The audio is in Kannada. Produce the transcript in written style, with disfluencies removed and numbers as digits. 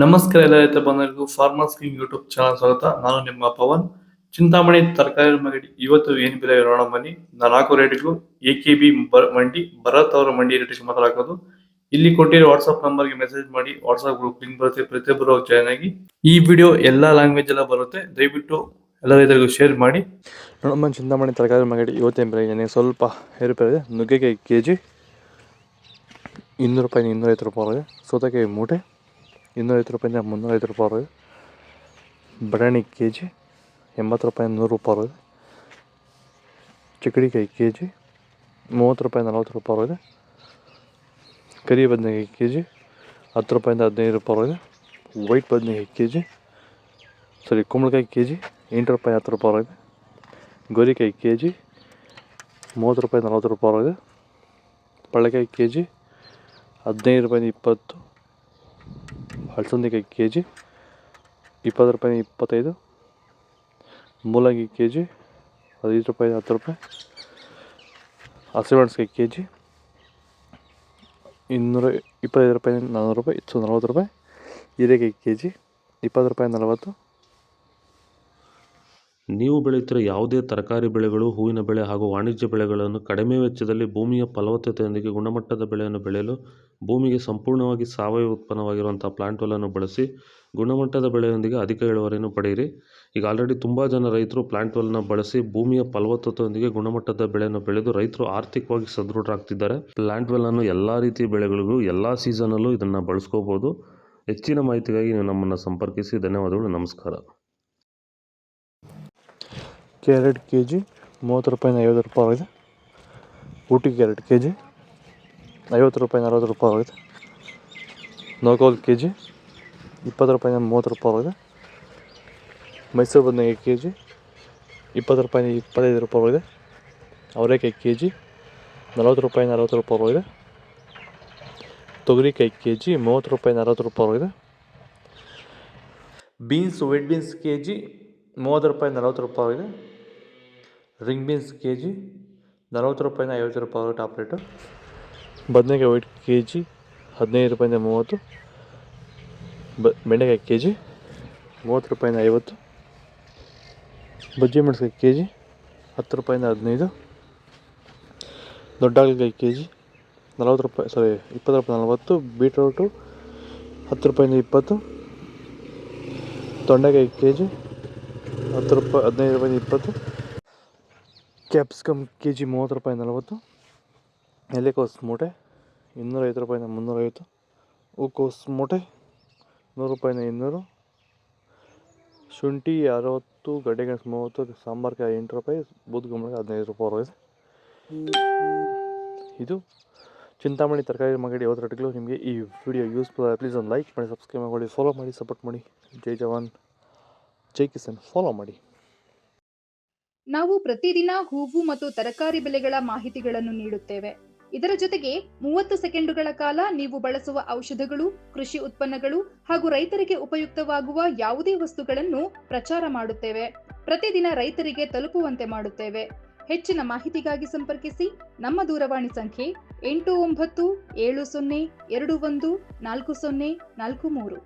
ನಮಸ್ಕಾರ ಎಲ್ಲ ರೈತ ಬಂಧುಗಳಿಗೂ ಫಾರ್ಮರ್ಸ್ ಕಿಂಗ್ ಯೂಟ್ಯೂಬ್ ಚಾನಲ್ ಸ್ವಾಗತ. ನಾನು ನಿಮ್ಮ ಪವನ್. ಚಿಂತಾಮಣಿ ತರಕಾರಿ ಮಂಡಿ ಇವತ್ತು ಏನ್ ಬೆಲೆ ನೋಡೋಣ ಬನ್ನಿ. ನಾಲ್ಕು ರೇಟ್ಗಳು ಎಕೆಬಿ ಮಂಡಿ, ಭರತ್ ಅವರ ಮಂಡಿ ರೇಟ್ ಮಾತಾಡೋದು. ಇಲ್ಲಿ ಕೊಟ್ಟಿರೋ ವಾಟ್ಸ್ಆಪ್ ನಂಬರ್ಗೆ ಮೆಸೇಜ್ ಮಾಡಿ. ವಾಟ್ಸ್ಆಪ್ ಗ್ರೂಪ್ ಲಿಂಕ್ ಬರುತ್ತೆ, ಪ್ರತಿಯೊಬ್ಬರು ಜಾಯ್ನ್ ಆಗಿ. ಈ ವಿಡಿಯೋ ಎಲ್ಲಾ ಲ್ಯಾಂಗ್ವೇಜ್ ಎಲ್ಲ ಬರುತ್ತೆ, ದಯವಿಟ್ಟು ಎಲ್ಲ ರೈತರಿಗೂ ಶೇರ್ ಮಾಡಿ. ನೋಡಮ್ಮ, ಚಿಂತಾಮಣಿ ತರಕಾರಿ ಮಂಡಿ ಇವತ್ತೇನು ಬೆಲೆ ಇದೆ ಸ್ವಲ್ಪ ಏರುಪೇರಿದೆ. ನುಗ್ಗೆಕಾಯಿ ಕೆಜಿ 200 ರೂಪಾಯಿ, 250 ರೂಪಾಯಿ. ಸೌತೆಕಾಯಿ ಮೂಟೆ 250 ರೂಪಾಯಿಂದ 350 ರೂಪಾಯಿ. ಬಟಾಣಿ ಕೆಜಿ 80 ರೂಪಾಯಿ, 100 ರೂಪಾಯಿ. ಚಿಕ್ಕಡಿಕಾಯಿ ಕೆಜಿ 30 ರೂಪಾಯಿ, 40 ರೂಪಾಯಿ. ಕರಿ ಬದನೆಕಾಯಿ ಕೆಜಿ 10 ರೂಪಾಯಿಂದ 15 ರೂಪಾಯಿ. ವೈಟ್ ಬದನೆಕಾಯಿ ಕೆಜಿ ಕುಂಬಳಕಾಯಿ ಕೆಜಿ 8 ರೂಪಾಯಿ, 10 ರೂಪಾಯಿ. ಗೋರಿಕಾಯಿ ಕೆಜಿ 30 ರೂಪಾಯಿ, 40 ರೂಪಾಯಿ. ಪಳ್ಳೆಕಾಯಿ ಕೆಜಿ 15 ರೂಪಾಯಿ, 20. ಹಲಸಂದೆಕಾಯಿ ಕೆಜಿ 20 ರೂಪಾಯಿ, 25. ಮೂಲಂಗಿ ಕೆಜಿ 15 ರೂಪಾಯಿ, 10 ರೂಪಾಯಿ. ಹಸಿಮೆಣಸಿಕಾಯಿ ಕೆಜಿ 225 ರೂಪಾಯಿ, 400 ರೂಪಾಯಿ, 140 ರೂಪಾಯಿ. ಹೀರೆಕಾಯಿ ಕೆಜಿ 20 ರೂಪಾಯಿ, 40. ನೀವು ಬೆಳೆಯುತ್ತಿರುವ ಯಾವುದೇ ತರಕಾರಿ ಬೆಳೆಗಳು, ಹೂವಿನ ಬೆಳೆ ಹಾಗೂ ವಾಣಿಜ್ಯ ಬೆಳೆಗಳನ್ನು ಕಡಿಮೆ ವೆಚ್ಚದಲ್ಲಿ ಭೂಮಿಯ ಫಲವತ್ತತೆಯೊಂದಿಗೆ ಗುಣಮಟ್ಟದ ಬೆಳೆಯನ್ನು ಬೆಳೆಯಲು ಭೂಮಿಗೆ ಸಂಪೂರ್ಣವಾಗಿ ಸಾವಯವ ಉತ್ಪನ್ನವಾಗಿರುವಂಥ ಪ್ಲಾಂಟ್ವೆಲ್ಲನ್ನು ಬಳಸಿ ಗುಣಮಟ್ಟದ ಬೆಳೆಯೊಂದಿಗೆ ಅಧಿಕ ಇಳುವರಿಯನ್ನು ಪಡೆಯಿರಿ. ಈಗ ಆಲ್ರೆಡಿ ತುಂಬ ಜನ ರೈತರು ಪ್ಲಾಂಟ್ವೆಲ್ನ ಬಳಸಿ ಭೂಮಿಯ ಫಲವತ್ತತೆಯೊಂದಿಗೆ ಗುಣಮಟ್ಟದ ಬೆಳೆಯನ್ನು ಬೆಳೆದು ರೈತರು ಆರ್ಥಿಕವಾಗಿ ಸದೃಢರಾಗ್ತಿದ್ದಾರೆ. ಪ್ಲಾಂಟ್ವೆಲ್ಲನ್ನು ಎಲ್ಲ ರೀತಿಯ ಬೆಳೆಗಳಿಗೂ ಎಲ್ಲ ಸೀಸನಲ್ಲೂ ಇದನ್ನು ಬಳಸ್ಕೋಬೋದು. ಹೆಚ್ಚಿನ ಮಾಹಿತಿಗಾಗಿ ನೀವು ನಮ್ಮನ್ನು ಸಂಪರ್ಕಿಸಿ. ಧನ್ಯವಾದಗಳು, ನಮಸ್ಕಾರ. ಕ್ಯಾರೆಟ್ ಕೆಜಿ 30 ರೂಪಾಯಿ, 50 ರೂಪಾಯಿ ಆಗಿದೆ. ಊಟಿ ಕ್ಯಾರೆಟ್ ಕೆಜಿ 50 ರೂಪಾಯಿ, 40 ರೂಪಾಯಿ ಆಗಿದೆ. ನೋಕೋಲ್ ಕೆಜಿ 20 ರೂಪಾಯಿ, 30 ರೂಪಾಯಿ ಆಗಿದೆ. ಮೈಸೂರು ಬದನೆಕಾಯಿ ಕೆಜಿ 20 ರೂಪಾಯಿ, 25 ರೂಪಾಯಿ ಆಗಿದೆ. ಅವರೆಕಾಯಿ ಕೆಜಿ 40 ರೂಪಾಯಿ, 40 ರೂಪಾಯಿ ಆಗಿದೆ. ತೊಗರಿಕಾಯಿ ಕೆಜಿ 30 ರೂಪಾಯಿ, 40 ರೂಪಾಯಿ ಆಗಿದೆ. ಬೀನ್ಸ್, ವೈಟ್ ಬೀನ್ಸ್ ಕೆಜಿ 30 ರೂಪಾಯಿ, 40 ರೂಪಾಯಿ ಆಗಿದೆ. ರಿಂಗ್ ಬೀನ್ಸ್ ಕೆಜಿ 40 ರೂಪಾಯಿಂದ 50 ರೂಪಾಯಿ ಟಾಪ್ ರೇಟು. ಬದನೆಕಾಯಿ ವೈಟ್ ಕೆಜಿ 15 ರೂಪಾಯಿಂದ 30. ಬೆಂಡೆಕಾಯಿ ಕೆಜಿ 30 ರೂಪಾಯಿಂದ 50. ಬಜ್ಜಿ ಮೆಣಸಿಕಾಯಿ ಕೆಜಿ 10 ರೂಪಾಯಿಂದ 15. ದೊಡ್ಡ ಹಾಗಲಕಾಯಿ ಕೆಜಿ 40 ರೂಪಾಯಿ, 20 ರೂಪಾಯಿ, 40. ಬೀಟ್ರೂಟು 10 ರೂಪಾಯಿಂದ 20. ತೊಂಡೆಕಾಯಿ ಕೆಜಿ 10 ರೂಪಾಯಿ, 15 ರೂಪಾಯಿಂದ 20. ಕ್ಯಾಪ್ಸಿಕಮ್ ಕೆಜಿ 30 ರೂಪಾಯಿ, 40. ಎಲೆಕೋಸು ಮೂಟೆ 250 ರೂಪಾಯಿಂದ 350. ಹೂಕೋಸು ಮೂಟೆ 100 ರೂಪಾಯಿಂದ 200. ಶುಂಠಿ 60, ಗಡ್ಡೆಗೆಣಸು 30, ಸಾಂಬಾರ್ಕಾಯಿ 8 ರೂಪಾಯಿ, ಬೂದ್ಗುಂಬಳಕಾಯಿ 15 ರೂಪಾಯಿ ಆಗಿದೆ. ಇದು ಚಿಂತಾಮಣಿ ತರಕಾರಿ ಮಂಗಡಿ 50 ರೇಟ್ಗಳು. ನಿಮಗೆ ಈ ವಿಡಿಯೋ ಯೂಸ್ಫುಲ್ ಆಗಿ ಪ್ಲೀಸ್ ಒಂದು ಲೈಕ್ ಮಾಡಿ, ಸಬ್ಸ್ಕ್ರೈಬ್ ಮಾಡಿ, ಫಾಲೋ ಮಾಡಿ, ಸಪೋರ್ಟ್ ಮಾಡಿ. ಜೈ ಜವಾನ್, ಜೈ ಕಿಸಾನ್. ಫಾಲೋ ಮಾಡಿ. ನಾವು ಪ್ರತಿದಿನ ಹೂವು ಮತ್ತು ತರಕಾರಿ ಬೆಲೆಗಳ ಮಾಹಿತಿಗಳನ್ನು ನೀಡುತ್ತೇವೆ. ಇದರ ಜೊತೆಗೆ 30 ಸೆಕೆಂಡುಗಳ ಕಾಲ ನೀವು ಬಳಸುವ ಔಷಧಗಳು, ಕೃಷಿ ಉತ್ಪನ್ನಗಳು ಹಾಗೂ ರೈತರಿಗೆ ಉಪಯುಕ್ತವಾಗುವ ಯಾವುದೇ ವಸ್ತುಗಳನ್ನು ಪ್ರಚಾರ ಮಾಡುತ್ತೇವೆ. ಪ್ರತಿದಿನ ರೈತರಿಗೆ ತಲುಪುವಂತೆ ಮಾಡುತ್ತೇವೆ. ಹೆಚ್ಚಿನ ಮಾಹಿತಿಗಾಗಿ ಸಂಪರ್ಕಿಸಿ. ನಮ್ಮ ದೂರವಾಣಿ ಸಂಖ್ಯೆ 8970214043.